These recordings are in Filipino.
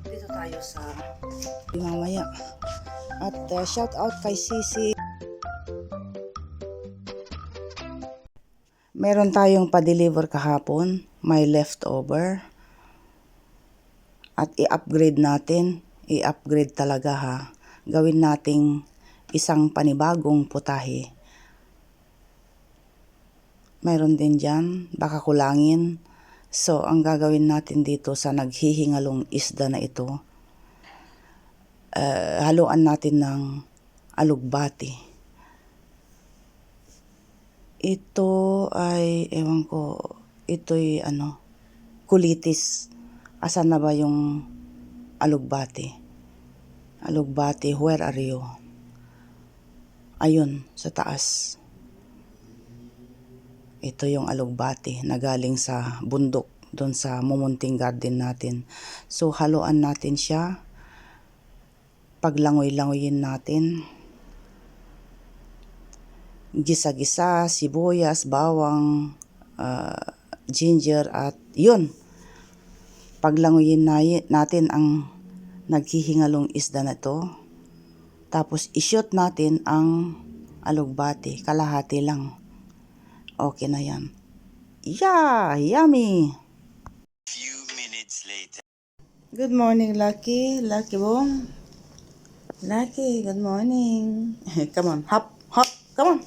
Dito tayo sa mamaya. At shout out kay Sisi. Meron tayong pa-deliver kahapon, may leftover. At i-upgrade natin. I-upgrade talaga ha. Gawin nating isang panibagong putahe. Meron din dyan, baka kulangin. So, ang gagawin natin dito sa naghihingalong isda na ito, haluan natin ng alugbati. Ito ay, ewan ko, ito'y kulitis. Asan na ba yung alugbati? Alugbati, where are you? Ayun, sa taas. Ito yung alugbati na galing sa bundok, doon sa mumunting garden natin. So, haluan natin siya. Paglangoy-langoyin natin. Gisa-gisa, sibuyas, bawang, ginger at yun. Paglangoyin natin ang naghihingalong isda na to. Tapos i-shoot natin ang alugbati, kalahati lang. Okay na yan. Yeah, yummy! Few minutes later. Good morning, Lucky. Lucky Bong. Lucky, good morning. Come on, hop, hop, come on.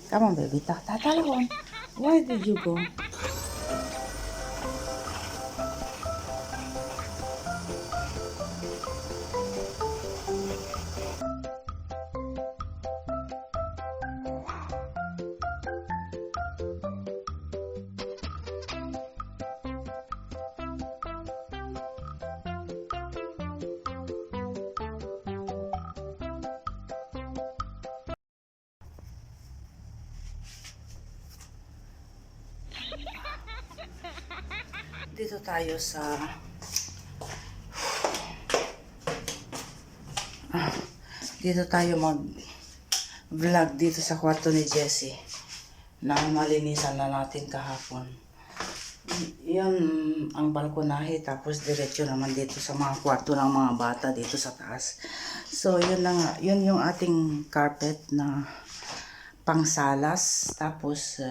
Come on, baby. Tatalon. Where did you go? Dito tayo sa dito tayo mag-vlog dito sa kwarto ni Jessie na malinisan na natin kahapon. Yan ang balkonahe, tapos diretso naman dito sa mga kwarto ng mga bata dito sa taas. So yun na nga, yun yung ating carpet na pangsalas. Tapos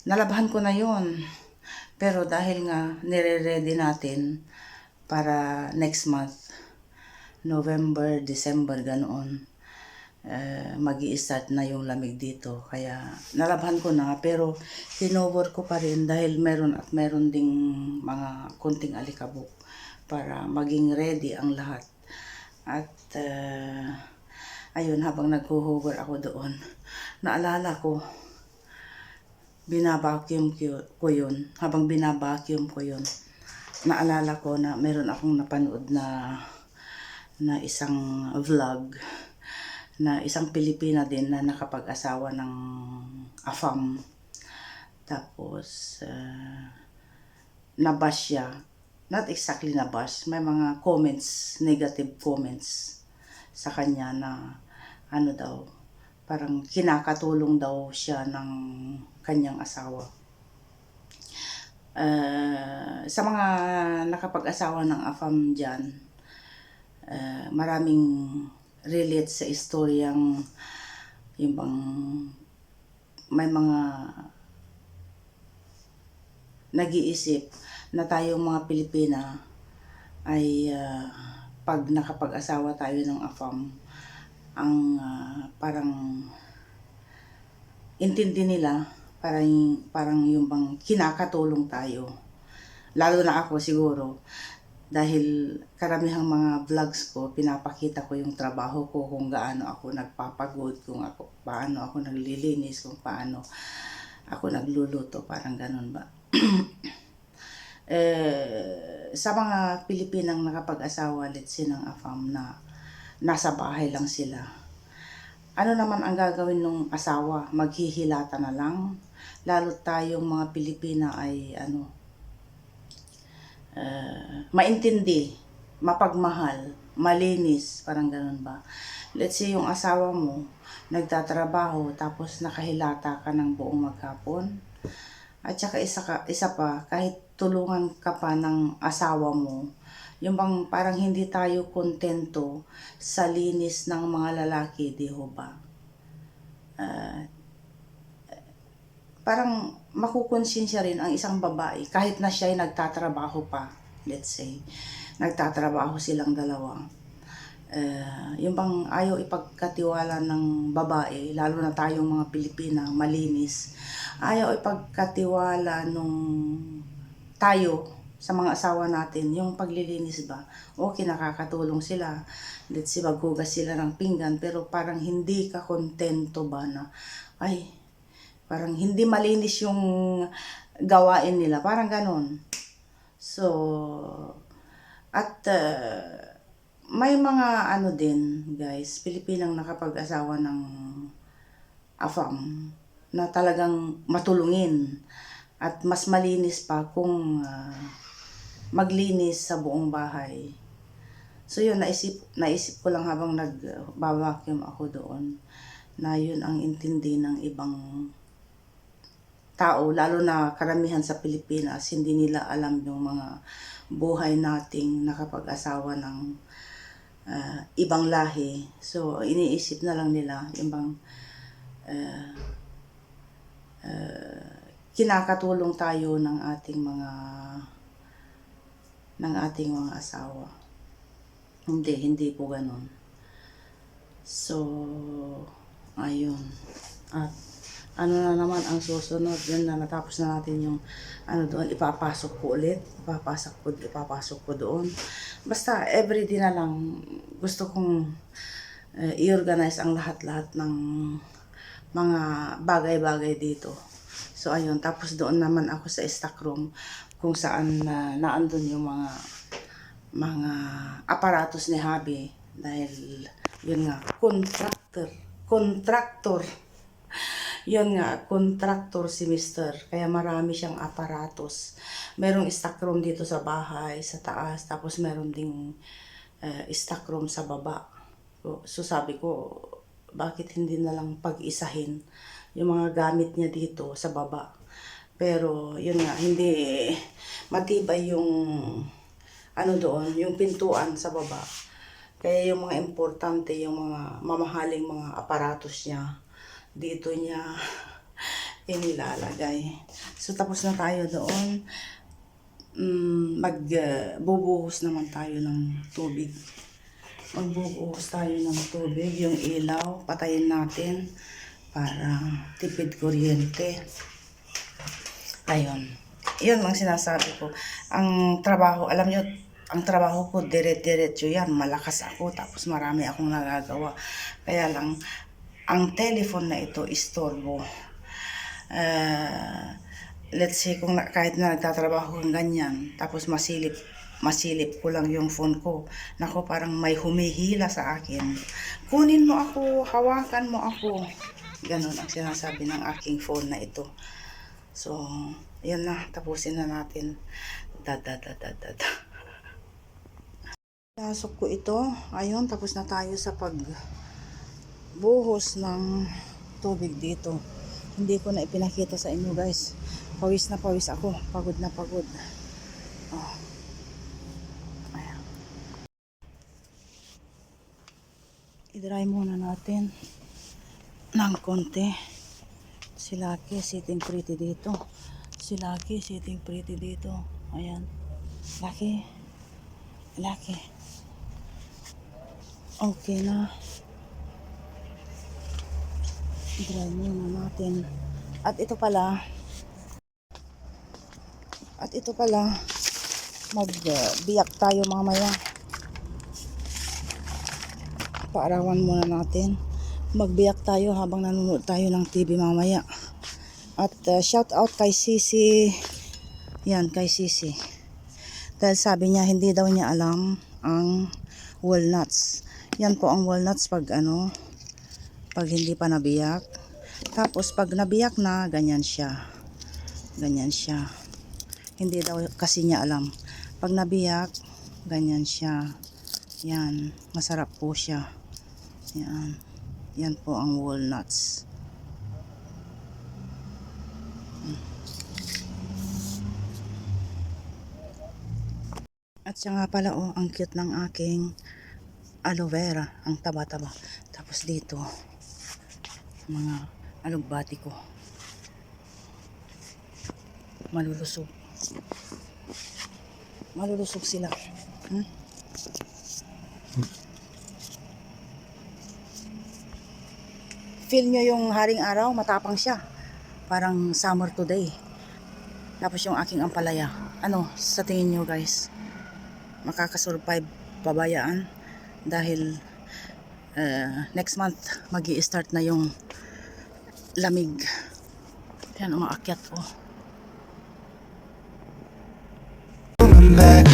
nalabahan ko na yun. Pero dahil nga nire-ready natin para next month, November, December, ganoon, magi-start na yung lamig dito. Kaya nalabhan ko na, pero kinover ko pa rin dahil meron ding mga konting alikabok para maging ready ang lahat. At ayun, habang nag-hover ako doon, naalala ko, binabacuum ko yun. Habang binabacuum ko yun, naalala ko na meron akong napanood na isang vlog na isang Pilipina din na nakapag-asawa ng AFAM. Tapos nabash siya. Not exactly nabash. May mga comments, negative comments sa kanya na daw, parang kinakatulong daw siya ng kanyang asawa. Sa mga nakapag-asawa ng AFAM dyan, maraming relate sa istoryang yung bang may mga nag-iisip na tayong mga Pilipina ay pag nakapag-asawa tayo ng AFAM, ang parang intindi nila parang yung bang kinakatulong tayo. Lalo na ako siguro, dahil karamihang mga vlogs ko, pinapakita ko yung trabaho ko, kung gaano ako nagpapagod, paano ako naglilinis, kung paano ako nagluluto, parang ganun ba. Sa mga Pilipinang nakapag-asawa, let's say ng AFAM, na nasa bahay lang sila, ano naman ang gagawin ng asawa? Maghihilata na lang. Lalo tayong mga Pilipina ay maintindi, mapagmahal, malinis, parang ganun ba. Let's say yung asawa mo, nagtatrabaho tapos nakahilata ka ng buong maghapon. At saka isa pa, kahit tulungan ka pa ng asawa mo, yung bang parang hindi tayo kontento sa linis ng mga lalaki, di ho ba? Parang makukonsensya rin ang isang babae kahit na siya ay nagtatrabaho pa, let's say, nagtatrabaho silang dalawa. Yung bang ayaw ipagkatiwala ng babae, lalo na tayong mga Pilipina, malinis, ayaw ipagkatiwala nung tayo sa mga asawa natin, yung paglilinis ba, okay, nakakatulong sila, let's say, maghugas sila ng pinggan, pero parang hindi ka kontento ba na, ay, parang hindi malinis yung gawain nila, parang ganon. So, at may mga ano din, guys, Pilipinang nakapag-asawa ng afam na talagang matulungin at mas malinis pa kung maglinis sa buong bahay. So yun, naisip ko lang habang nag-vacuum ako doon na yun ang intindi ng ibang tao, lalo na karamihan sa Pilipinas, hindi nila alam yung mga buhay nating nakapag-asawa ng ibang lahi. So, iniisip na lang nila yung bang kinakatulong tayo ng ating mga asawa. Hindi po ganun. So, ayun. At ano na naman ang susunod, yun na, natapos na natin yung doon, ipapasok ko ulit, ipapasok ko doon. Basta everyday na lang gusto kong i-organize ang lahat-lahat ng mga bagay-bagay dito. So ayun, tapos doon naman ako sa stock room kung saan naandun yung mga aparatos ni Habi, dahil yun nga, contractor. Yun nga, contractor si Mister. Kaya marami siyang aparatos. Merong stock room dito sa bahay, sa taas. Tapos meron ding stock room sa baba. So sabi ko, bakit hindi na lang pag-isahin yung mga gamit niya dito sa baba. Pero yun nga, hindi matibay yung doon, yung pintuan sa baba. Kaya yung mga importante, yung mga mamahaling mga aparatos niya, dito niya inilalagay. So tapos na tayo doon. Magbubuhos naman tayo ng tubig. Magbubuhos tayo ng tubig. Yung ilaw, patayin natin para tipid kuryente. Ayun. Yun lang sinasabi ko. Ang trabaho, alam nyo, ang trabaho ko, dire-diretso yan. Malakas ako, tapos marami akong nagagawa. Kaya lang, ang telephone na ito, istorbo. Let's say, kung kahit na nagtatrabaho kang ganyan, tapos masilip ko lang yung phone ko. Nako, parang may humihila sa akin. Kunin mo ako, hawakan mo ako. Ganon ang sinasabi ng aking phone na ito. So, yun na, tapusin na natin. Pasok ko ito. Ayun, tapos na tayo sa pagbuhos ng tubig dito. Hindi ko na ipinakita sa inyo, guys. Pawis na pawis ako. Pagod na pagod. Oh. Ayan. I-dry muna natin ng konti. Si Lucky sitting pretty dito. Si Lucky sitting pretty dito. Ayan. Lucky. Okay na. I-dry muna natin. At ito pala, magbiyak tayo mamaya. Paarawan muna natin. Magbiyak tayo habang nanonood tayo ng TV mamaya. At shout out kay Sisi. Yan, kay Sisi. Dahil sabi niya, hindi daw niya alam ang walnuts. Yan po ang walnuts pag hindi pa nabiyak. Tapos pag nabiyak na, ganyan siya. Ganyan siya. Hindi daw kasi niya alam. Pag nabiyak, ganyan siya. Yan, masarap po siya. Yan. Yan po ang walnuts. At siya nga pala, oh, ang cute ng aking aloe vera. Ang taba-taba. Tapos dito, mga alugbati ko. Malulusog. Malulusog sila. Feel nyo yung haring araw, matapang siya. Parang summer today. Tapos yung aking ampalaya. Ano, sa tingin nyo guys? Makakasurvive pabayaan? Dahil next month, magi-start na yung lamig. Yan, umaakyat oh. Back